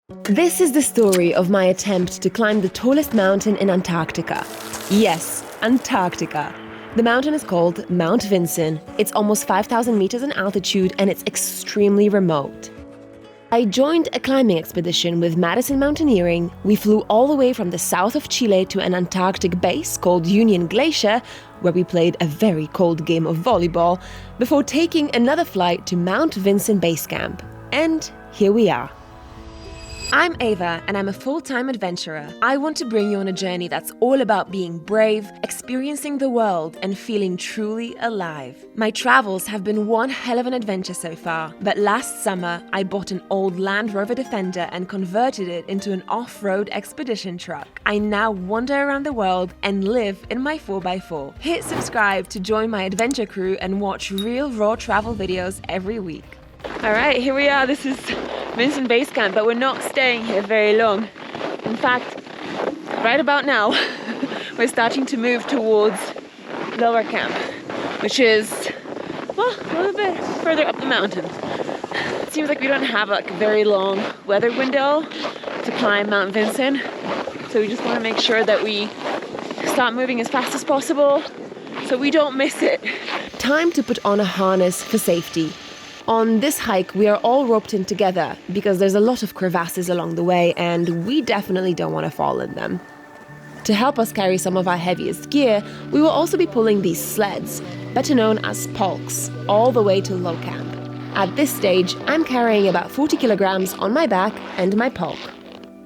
This is the story of my attempt to climb the tallest mountain in Antarctica. Yes, Antarctica. The mountain is called Mount Vinson. It's almost 5,000 meters in altitude and it's extremely remote. I joined a climbing expedition with Madison Mountaineering. We flew all the way from the south of Chile to an Antarctic base called Union Glacier, where we played a very cold game of volleyball, before taking another flight to Mount Vinson Base Camp. And here we are. I'm Ava, and I'm a full-time adventurer. I want to bring you on a journey that's all about being brave, experiencing the world, and feeling truly alive. My travels have been one hell of an adventure so far, but last summer I bought an old Land Rover Defender and converted it into an off-road expedition truck. I now wander around the world and live in my 4x4. Hit subscribe to join my adventure crew and watch real raw travel videos every week. Alright, here we are. This is Vinson Base Camp, but we're not staying here very long. In fact, right about now, we're starting to move towards lower camp, which is, well, a little bit further up the mountain. It seems like we don't have like a very long weather window to climb Mount Vinson, so we just want to make sure that we start moving as fast as possible so we don't miss it. Time to put on a harness for safety. On this hike, we are all roped in together because there's a lot of crevasses along the way and we definitely don't want to fall in them. To help us carry some of our heaviest gear, we will also be pulling these sleds, better known as polks, all the way to low camp. At this stage, I'm carrying about 40 kilograms on my back and my polk.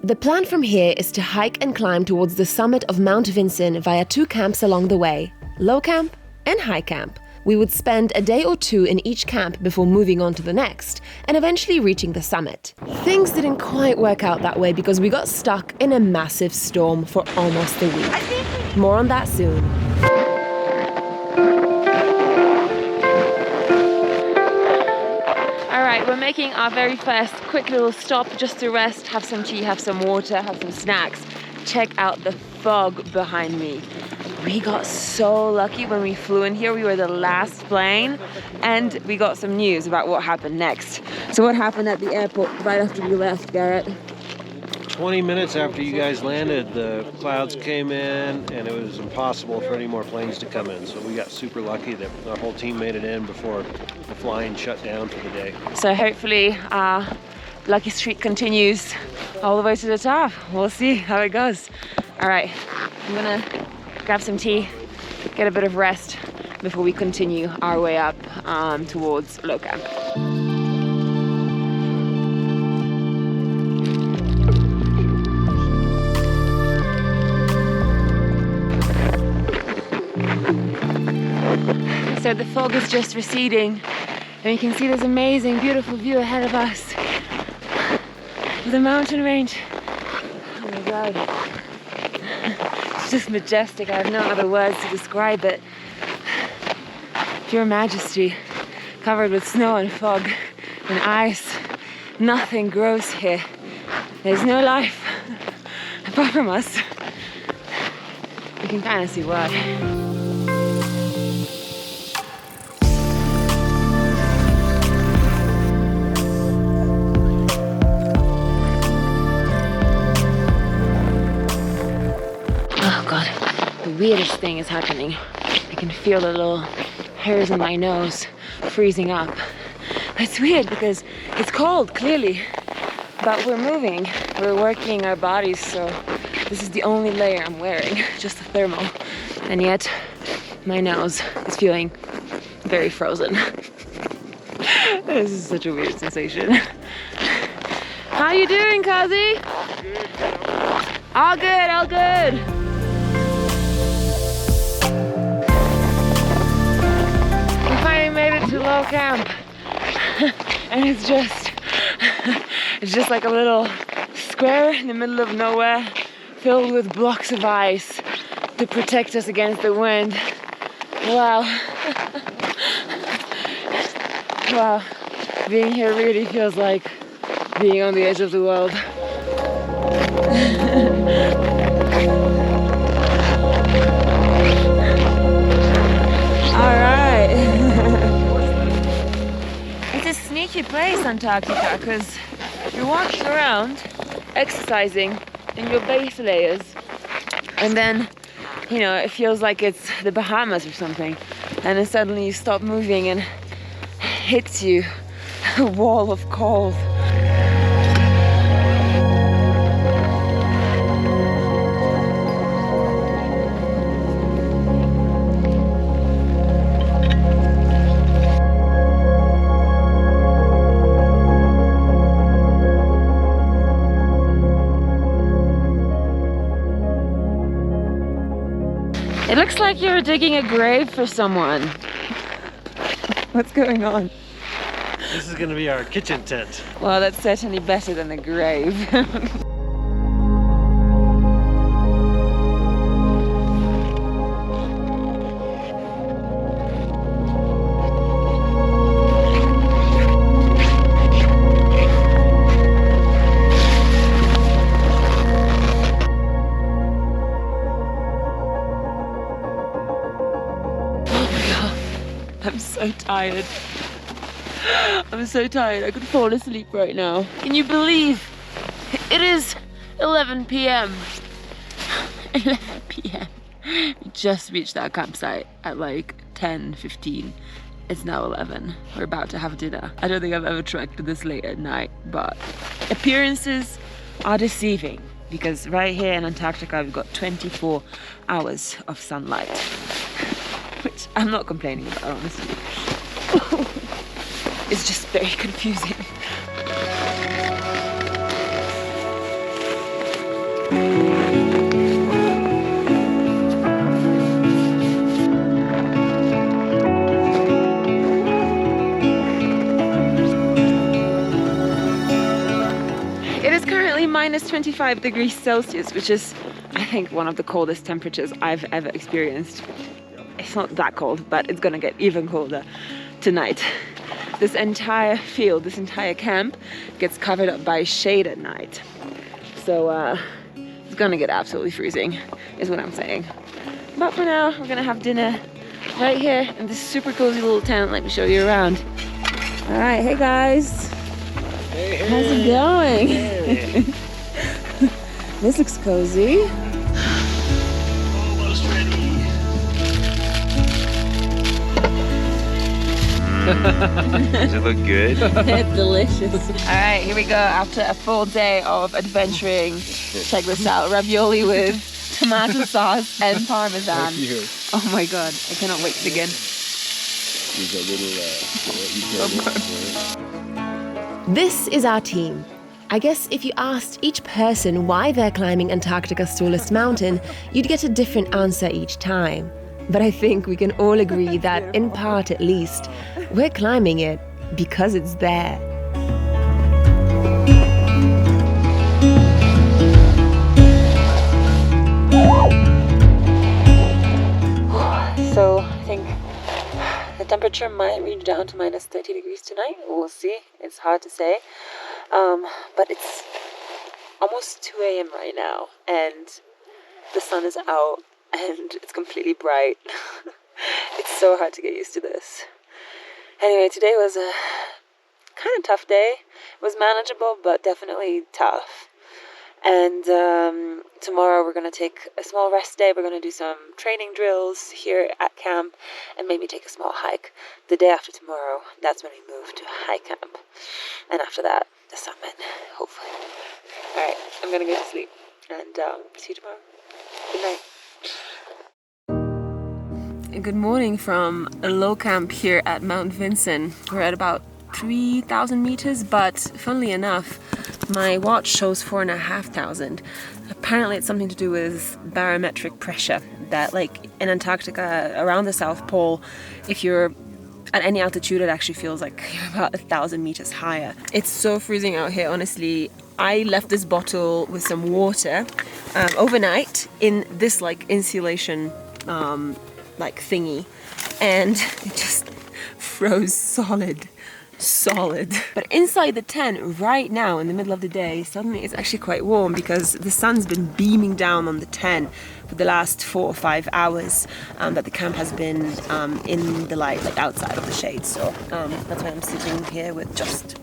The plan from here is to hike and climb towards the summit of Mount Vinson via 2 camps along the way, low camp and high camp. We would spend a day or 2 in each camp before moving on to the next, and eventually reaching the summit. Things didn't quite work out that way because we got stuck in a massive storm for almost a week. More on that soon. Alright, we're making our very first quick little stop just to rest, have some tea, have some water, have some snacks. Check out the fog behind me. We got so lucky when we flew in here. We were the last plane and we got some news about what happened next. So what happened at the airport right after we left, Garrett? 20 minutes after you guys landed, the clouds came in and it was impossible for any more planes to come in. So we got super lucky that our whole team made it in before the flying shut down for the day. So hopefully our lucky streak continues all the way to the top. We'll see how it goes. All right, I'm gonna grab some tea, get a bit of rest before we continue our way up towards low camp. So the fog is just receding and you can see this amazing, beautiful view ahead of us. The mountain range. Oh my God. It's just majestic. I have no other words to describe it. Pure majesty, covered with snow and fog and ice. Nothing grows here. There's no life apart from us. You can kind of see why. The weirdest thing is happening. I can feel the little hairs in my nose freezing up. It's weird because it's cold, clearly, but we're moving. We're working our bodies, so this is the only layer I'm wearing, just a thermal. And yet, my nose is feeling very frozen. This is such a weird sensation. How you doing, Kazi? All good, all good. Made it to low camp and it's just like a little square in the middle of nowhere filled with blocks of ice to protect us against the wind. Wow. Wow, being here really feels like being on the edge of the world. It's a sneaky place, Antarctica, because you're walking around exercising in your base layers, and then, you know, it feels like it's the Bahamas or something, and then suddenly you stop moving and hits you a wall of cold. It looks like you're digging a grave for someone. What's going on? This is going to be our kitchen tent. Well, that's certainly better than a grave. I'm so tired. I'm so tired. I could fall asleep right now. Can you believe it is 11 p.m. 11 p.m. We just reached our campsite at like 10:15. It's now 11. We're about to have dinner. I don't think I've ever trekked this late at night, but appearances are deceiving because right here in Antarctica we've got 24 hours of sunlight. Which I'm not complaining about, honestly. It's just very confusing. It is currently minus 25 degrees Celsius, which is, I think, one of the coldest temperatures I've ever experienced. It's not that cold, but it's gonna get even colder tonight. This entire field, this entire camp gets covered up by shade at night. So it's gonna get absolutely freezing, is what I'm saying. But for now, we're gonna have dinner right here in this super cozy little tent. Let me show you around. All right, hey guys. Hey, hey. How's it going? Hey. This looks cozy. Almost ready. Does it look good? It's delicious. All right, here we go. After a full day of adventuring, check this out: ravioli with tomato sauce and parmesan. Oh my god, I cannot wait to begin. This is our team. I guess if you asked each person why they're climbing Antarctica's tallest mountain, you'd get a different answer each time. But I think we can all agree that, in part at least, we're climbing it because it's there. So I think the temperature might reach down to minus 30 degrees tonight. We'll see. It's hard to say. But it's almost 2 a.m. right now, and the sun is out, and it's completely bright. It's so hard to get used to this. Anyway, today was a kind of tough day. It was manageable, but definitely tough. And tomorrow we're going to take a small rest day. We're going to do some training drills here at camp and maybe take a small hike. The day after tomorrow, that's when we move to high camp. And after that, the summit, hopefully. All right, I'm going to go to sleep and see you tomorrow. Good night. Good morning from a low camp here at Mount Vinson. We're at about 3,000 meters, but funnily enough, my watch shows 4,500. Apparently it's something to do with barometric pressure, that like in Antarctica, around the South Pole, if you're at any altitude, it actually feels like you're about 1,000 meters higher. It's so freezing out here, honestly. I left this bottle with some water overnight in this like insulation like thingy, and it just froze solid. solid. But inside the tent right now in the middle of the day, suddenly it's actually quite warm because the sun's been beaming down on the tent for the last 4 or 5 hours that the camp has been in the light, like outside of the shade. So that's why I'm sitting here with just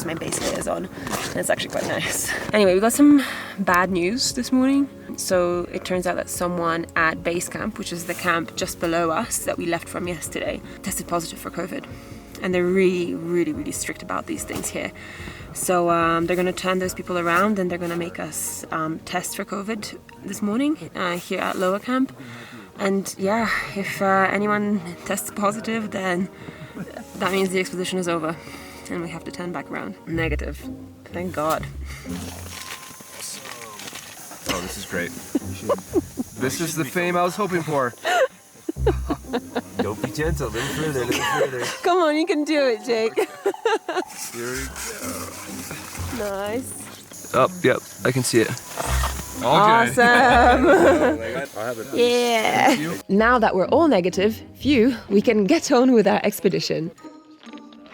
my base layers on. And it's actually quite nice. Anyway, we got some bad news this morning. So it turns out that someone at base camp, which is the camp just below us that we left from yesterday, tested positive for COVID. And they're really, really, really strict about these things here. So they're going to turn those people around and they're going to make us test for COVID this morning here at lower camp. And yeah, if anyone tests positive, then that means the expedition is over and we have to turn back around. Negative. Thank God. Oh, this is great. This is the fame I was hoping for. Don't be gentle, a little further, a little further. Come on, you can do it, Jake. Here we go. Nice. Oh, yep, I can see it. Awesome. Okay. Yeah. Now that we're all negative, phew, we can get on with our expedition.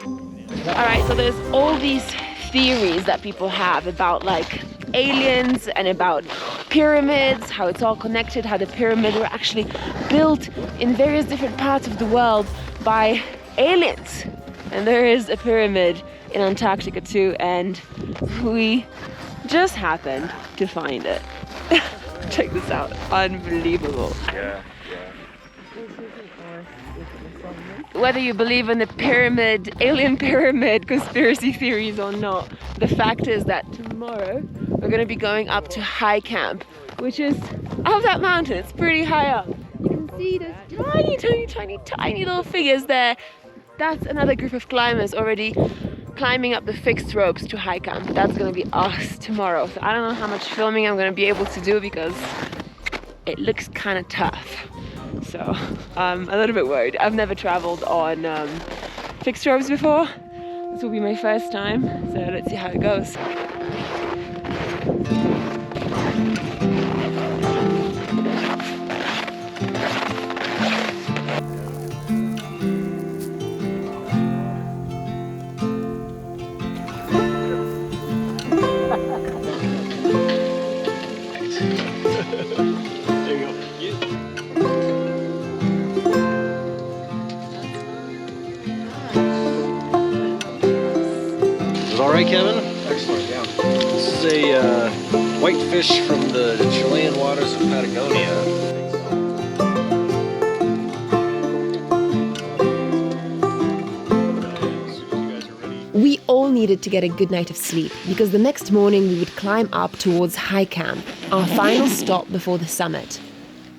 All right, so there's all these theories that people have about like aliens and about pyramids, how it's all connected, how the pyramids were actually built in various different parts of the world by aliens. And there is a pyramid in Antarctica too, and we just happened to find it. Check this out, unbelievable. Yeah. Whether you believe in the pyramid, alien pyramid conspiracy theories or not, the fact is that tomorrow we're going to be going up to high camp, which is up that mountain. It's pretty high up. You can see those tiny little figures there. That's another group of climbers already climbing up the fixed ropes to high camp. That's going to be us tomorrow. So I don't know how much filming I'm going to be able to do because it looks kind of tough. So I'm a little bit worried. I've never traveled on fixed ropes before. This will be my first time, so let's see how it goes. Right, Kevin? Excellent, yeah. This is a white fish from the Chilean waters of Patagonia. We all needed to get a good night of sleep because the next morning we would climb up towards high camp, our final stop before the summit.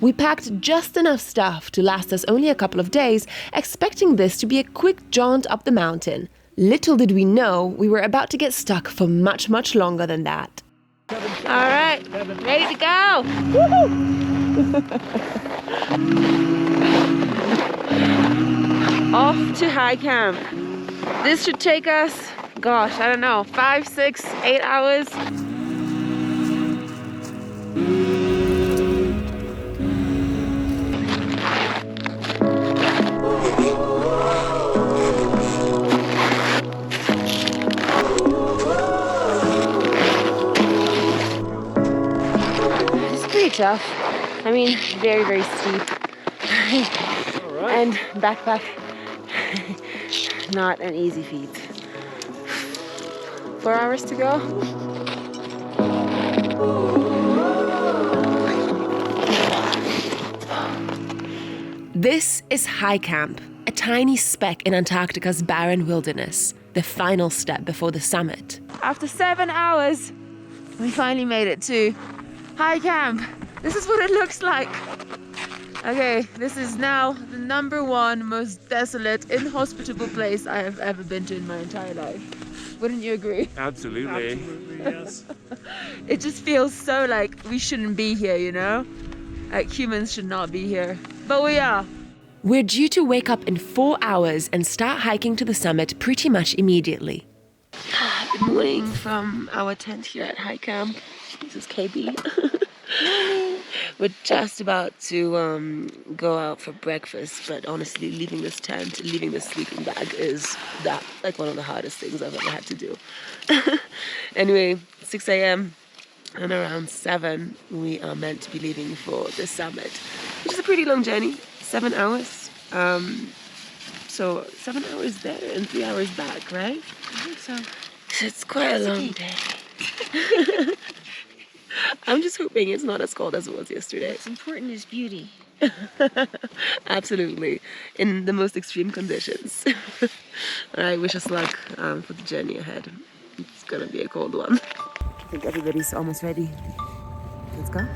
We packed just enough stuff to last us only a couple of days, expecting this to be a quick jaunt up the mountain. Little did we know we were about to get stuck for much, much longer than that. All right, ready to go. Off to high camp. This should take us, gosh, I don't know, 5, 6, 8 hours. Tough. I mean, very, very steep. Right. And backpack, not an easy feat. 4 hours to go. This is high camp, a tiny speck in Antarctica's barren wilderness, the final step before the summit. After 7 hours, we finally made it to high camp. This is what it looks like. Okay, this is now the #1 most desolate, inhospitable place I have ever been to in my entire life. Wouldn't you agree? Absolutely. Yes. It just feels so like we shouldn't be here, you know? Like humans should not be here. But we are. We're due to wake up in 4 hours and start hiking to the summit pretty much immediately. Good morning from our tent here at high camp. This is KB. We're just about to go out for breakfast, but honestly, leaving this tent, leaving this sleeping bag is like one of the hardest things I've ever had to do. Anyway, 6 a.m. and around 7 we are meant to be leaving for the summit, which is a pretty long journey, 7 hours. So 7 hours there and 3 hours back, right? I think so. So it's quite a long day. I'm just hoping it's not as cold as it was yesterday. What's important is beauty. Absolutely, in the most extreme conditions. Alright, wish us luck for the journey ahead. It's gonna be a cold one. I think everybody's almost ready. Let's go.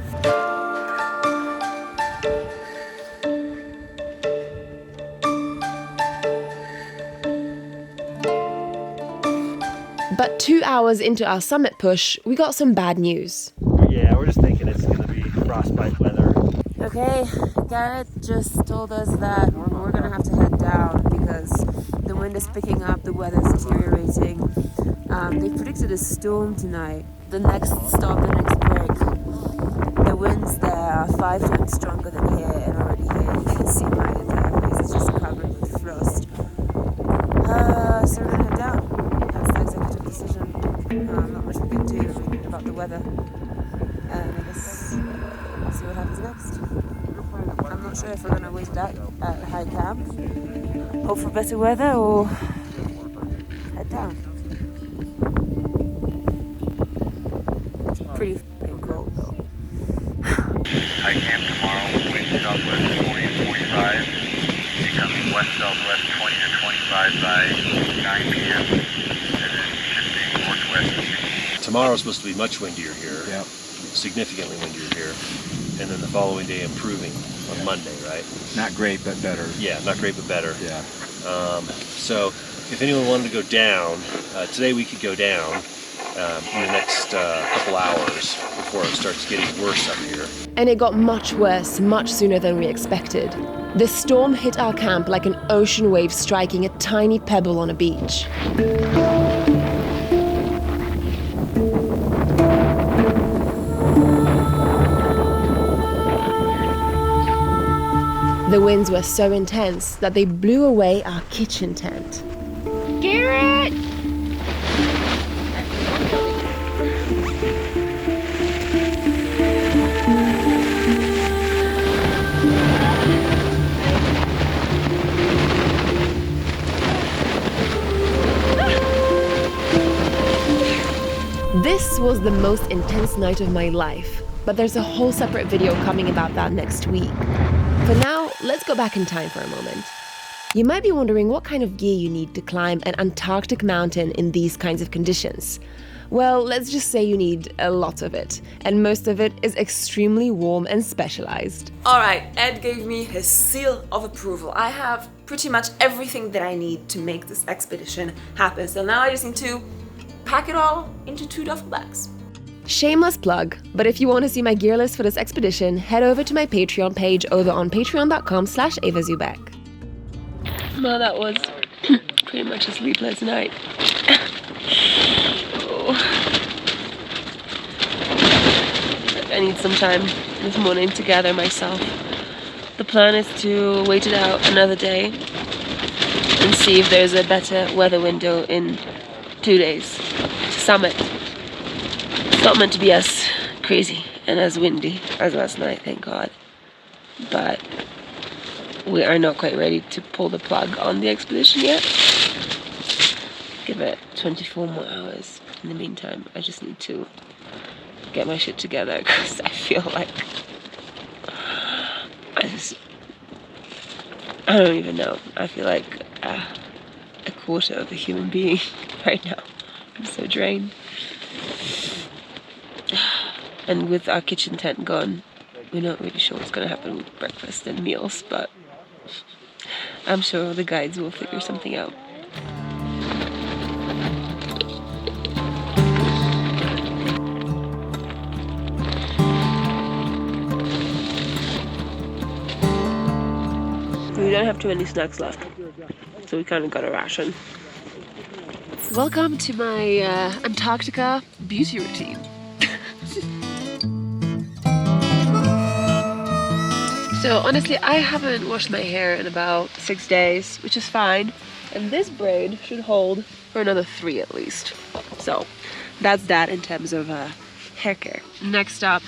But 2 hours into our summit push, we got some bad news. Yeah, we're just thinking it's going to be frostbite weather. Okay, Garrett just told us that we're gonna have to head down because the wind is picking up, the weather is deteriorating. They predicted a storm tonight. The next stop, the next break, the winds there are 5 times stronger than here, and already here you can see my entire face is just covered with frost. So we're gonna head down. That's the executive decision. Not much we can do about the weather. And I guess we'll see what happens next. I'm not sure if we're going to wait at high camp, hope for better weather, or head down. It's pretty f***ing cold though. High camp tomorrow, wind southwest 20 to 45, becoming west southwest 20 to 25 by 9 p.m. and then shifting northwest. Tomorrow's supposed to be much windier here. Yep. Significantly windier here. And then the following day improving on Monday, right? Not great, but better. Yeah, not great, but better. Yeah. So if anyone wanted to go down, today we could go down in the next couple hours before it starts getting worse up here. And it got much worse, much sooner than we expected. The storm hit our camp like an ocean wave striking a tiny pebble on a beach. The winds were so intense that they blew away our kitchen tent. Garrett! This was the most intense night of my life, but there's a whole separate video coming about that next week. For now, let's go back in time for a moment. You might be wondering what kind of gear you need to climb an Antarctic mountain in these kinds of conditions. Well, let's just say you need a lot of it, and most of it is extremely warm and specialized. Alright, Ed gave me his seal of approval. I have pretty much everything that I need to make this expedition happen. So now I just need to pack it all into 2 duffel bags. Shameless plug, but if you want to see my gear list for this expedition, head over to my Patreon page over on patreon.com/AvaZubek. Well, that was pretty much a sleepless night. Oh. I need some time this morning to gather myself. The plan is to wait it out another day and see if there's a better weather window in 2 days to summit. It's not meant to be as crazy and as windy as last night, thank God. But we are not quite ready to pull the plug on the expedition yet. Give it 24 more hours. In the meantime, I just need to get my shit together because I feel like I don't even know. I feel like a quarter of a human being right now. I'm so drained. And with our kitchen tent gone, we're not really sure what's going to happen with breakfast and meals, but I'm sure the guides will figure something out. We don't have too many snacks left, so we kind of got a ration. Welcome to my Antarctica beauty routine. So honestly, I haven't washed my hair in about 6 days, which is fine. And this braid should hold for another 3 at least. So that's that in terms of hair care. Next up,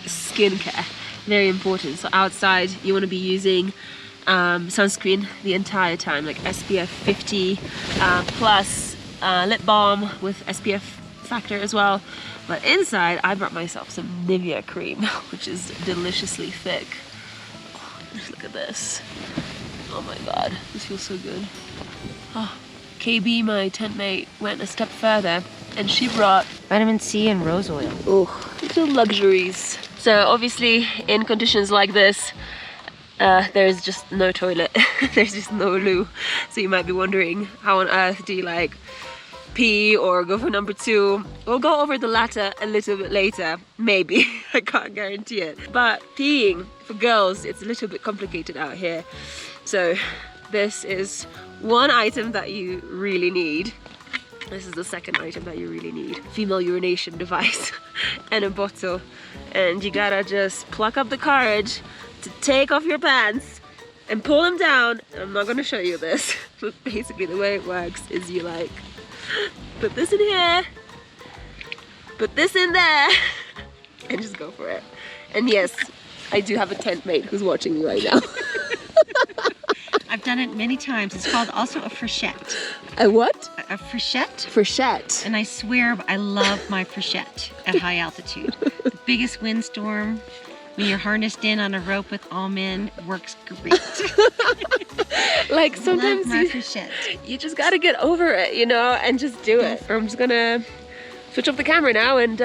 skincare. Very important. So outside, you want to be using sunscreen the entire time, like SPF 50 plus lip balm with SPF factor as well. But inside, I brought myself some Nivea cream, which is deliciously thick. Just look at this. Oh my god, this feels so good. Oh, KB, my tent mate, went a step further and she brought Vitamin C and rose oil. oh, little luxuries. So obviously in conditions like this, there's just no toilet. There's just no loo. So you might be wondering, how on earth do you like pee or go for number 2? We'll go over the latter a little bit later, maybe. I can't guarantee it. But peeing for girls, it's a little bit complicated out here. So this is one item that you really need. This is the second item that you really need. Female urination device and a bottle. And you gotta just pluck up the courage to take off your pants and pull them down. I'm not gonna show you this, but basically the way it works is you like put this in here, put this in there, and just go for it. And yes, I do have a tent mate who's watching me right now. I've done it many times. It's called also a frechette. A what? A frechette. Frechette. And I swear I love my frechette at high altitude. The biggest windstorm, when you're harnessed in on a rope with all men, works great. Like sometimes love my frechette. you just gotta get over it, you know, and just do it. I'm just gonna switch off the camera now and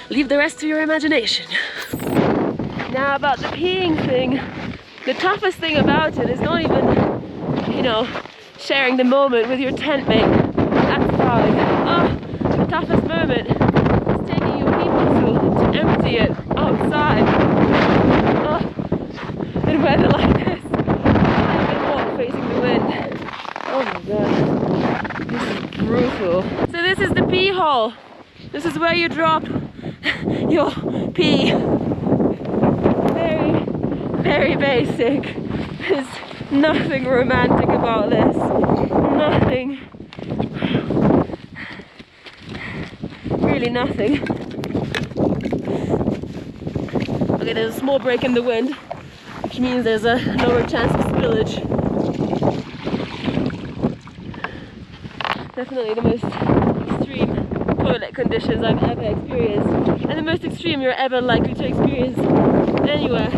leave the rest to your imagination. Now about the peeing thing, the toughest thing about it is not even, you know, sharing the moment with your tent mate. That's fine. Oh, the toughest moment is taking your pee bottle to empty it outside. Oh, in weather like this. I can walk facing the wind. Oh my god. This is brutal. So this is the pee hole. This is where you drop your pee. Very, very basic. There's nothing romantic about this. Nothing. Really nothing. Okay, there's a small break in the wind, which means there's a lower chance of spillage. Definitely the most extreme toilet conditions I've ever experienced, and the most extreme you're ever likely to experience anywhere.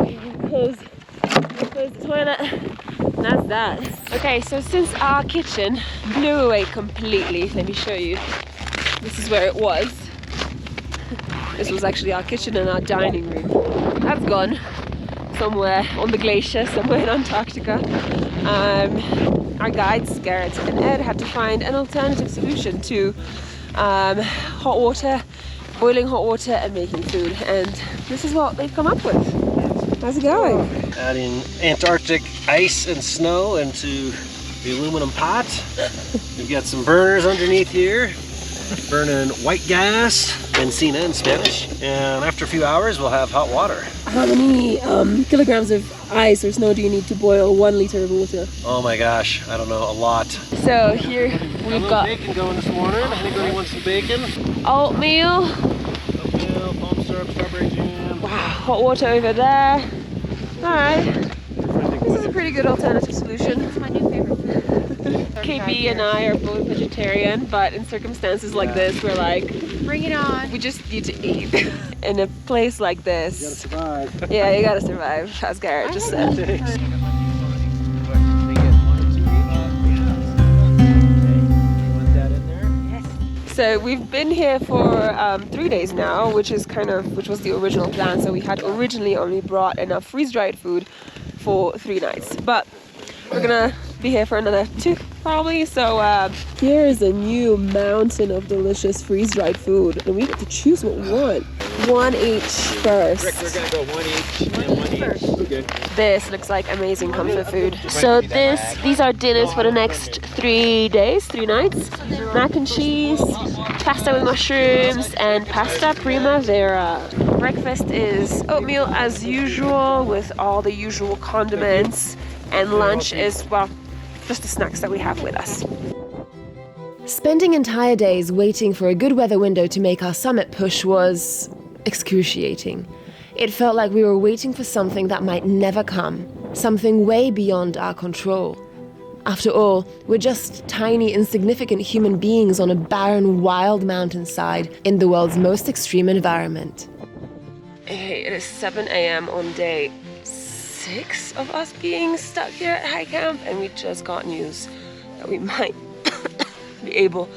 You close the toilet, and that's that. Okay, so since our kitchen blew away completely, let me show you. This is where it was. This was actually our kitchen and our dining room. That's gone somewhere on the glacier, somewhere in Antarctica. Our guides, Garrett and Ed, had to find an alternative solution to hot water, boiling hot water and making food. And this is what they've come up with. How's it going? Adding Antarctic ice and snow into the aluminum pot. We've got some burners underneath here, burning white gas, benzina in Spanish. And after a few hours, we'll have hot water. How many kilograms of ice or snow do you need to boil 1 liter of water? Oh my gosh, I don't know, a lot. So here we've got bacon going this morning. Anybody wants some bacon? oatmeal. Oatmeal, palm syrup, strawberry jam. Wow, hot water over there. Alright. This is a pretty good alternative solution. It's my new favorite. KB and I are both vegetarian, but in circumstances like this, we're like, Bring it on. we just need to eat. In a place like this, You gotta survive. yeah, you gotta survive, as Garrett just said. So we've been here for 3 days now, which was the original plan. So we had originally only brought enough freeze-dried food for 3 nights, but we're gonna be here for another 2 probably. So here is a new mountain of delicious freeze-dried food, and we get to choose what we want. 1 each first. Rick, we're gonna go 1 each and 1 each. Okay. This looks like amazing comfort food. So these are dinners for the next 3 days, 3 nights. Mac and cheese, pasta with mushrooms and pasta primavera. Breakfast is oatmeal as usual with all the usual condiments, and lunch is, well, just the snacks that we have with us. Spending entire days waiting for a good weather window to make our summit push was excruciating. It felt like we were waiting for something that might never come, something way beyond our control. After all, we're just tiny, insignificant human beings on a barren, wild mountainside in the world's most extreme environment. Hey, it is 7 a.m. on day 6 of us being stuck here at high camp, and we just got news that we might be able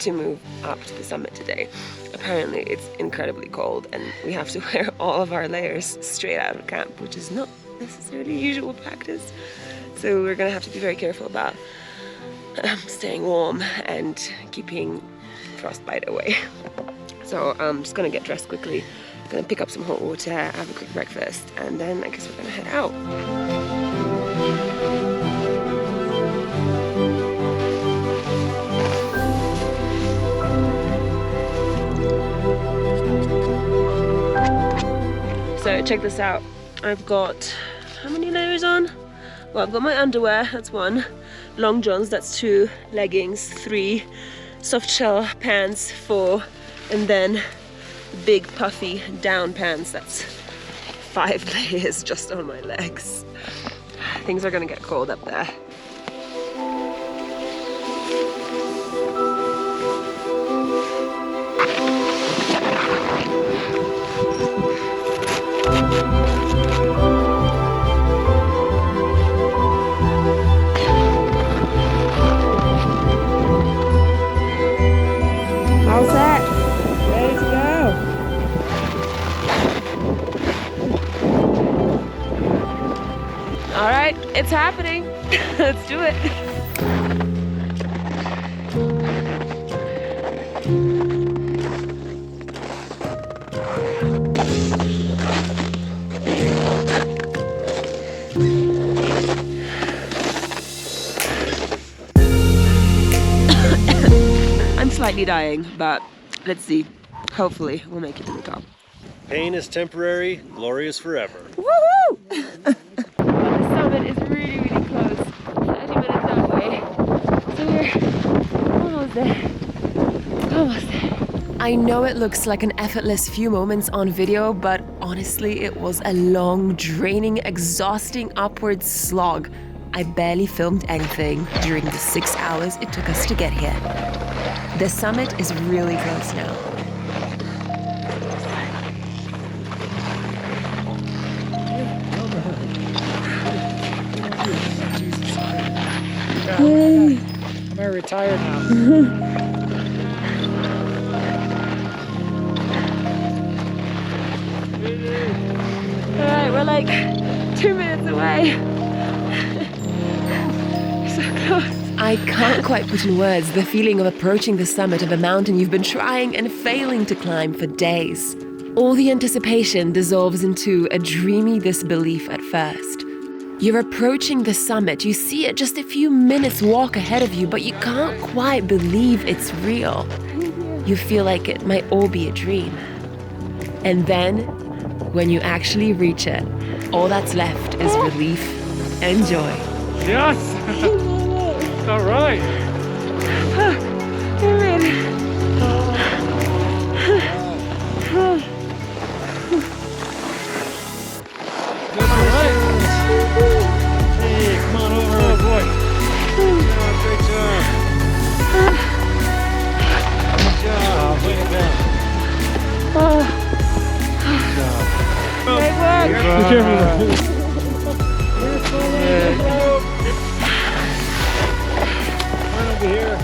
to move up to the summit today. Apparently it's incredibly cold and we have to wear all of our layers straight out of camp, which is not necessarily usual practice. So we're gonna have to be very careful about staying warm and keeping frostbite away. So I'm just gonna get dressed quickly, gonna pick up some hot water, have a quick breakfast, and then I guess we're gonna head out. So check this out. I've got, how many layers on? Well, I've got my underwear, that's 1. Long johns, that's 2. Leggings, 3. Soft shell pants, 4. And then big puffy down pants, that's 5 layers just on my legs. Things are gonna get cold up there. All set. Ready to go. All right, it's happening. Let's do it. I'm slightly dying, but let's see. Hopefully we'll make it to the top. Pain is temporary, glory is forever. Woohoo! The summit is really, really close. 30 minutes that way. So we're almost there. Almost there. I know it looks like an effortless few moments on video, but honestly, it was a long, draining, exhausting upward slog. I barely filmed anything during the 6 hours it took us to get here. The summit is really close now. I'm gonna retire now. Alright, we're like 2 minutes away. So close. I can't quite put in words the feeling of approaching the summit of a mountain you've been trying and failing to climb for days. All the anticipation dissolves into a dreamy disbelief at first. You're approaching the summit, you see it just a few minutes walk ahead of you, but you can't quite believe it's real. You feel like it might all be a dream. And then, when you actually reach it, all that's left is relief and joy. Yes! All right. We made it. Hey, come on over. Oh boy. Great job. Good job. Way to go. Good job. Great work. Be careful. Here.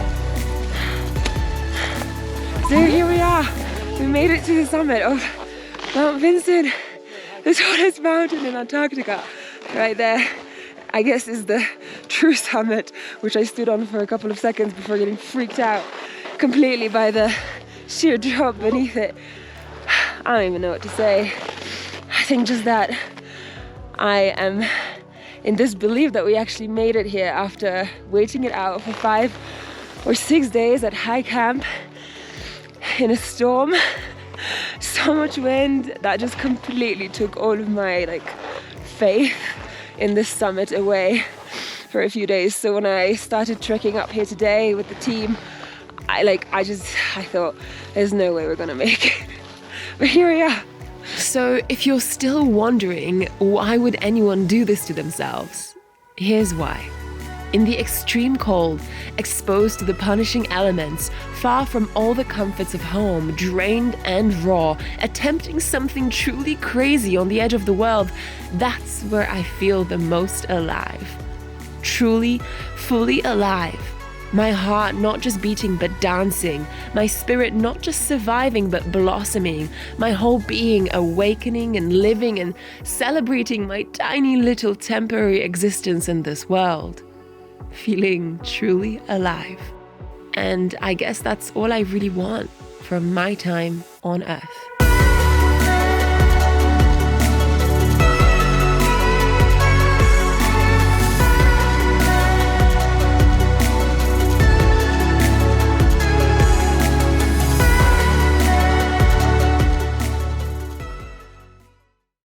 So here we are. We made it to the summit of Mount Vinson, the tallest mountain in Antarctica. Right there, I guess, is the true summit, which I stood on for a couple of seconds before getting freaked out completely by the sheer drop beneath it. I don't even know what to say. I think just that I am in disbelief that we actually made it here after waiting it out for 5 or 6 days at high camp, in a storm. So much wind that just completely took all of my faith in this summit away for a few days. So when I started trekking up here today with the team, I thought there's no way we're gonna make it. But here we are. So if you're still wondering why would anyone do this to themselves, here's why. In the extreme cold, exposed to the punishing elements, far from all the comforts of home, drained and raw, attempting something truly crazy on the edge of the world, that's where I feel the most alive. Truly, fully alive. My heart not just beating but dancing, my spirit not just surviving but blossoming, my whole being awakening and living and celebrating my tiny little temporary existence in this world. Feeling truly alive. And I guess that's all I really want from my time on Earth.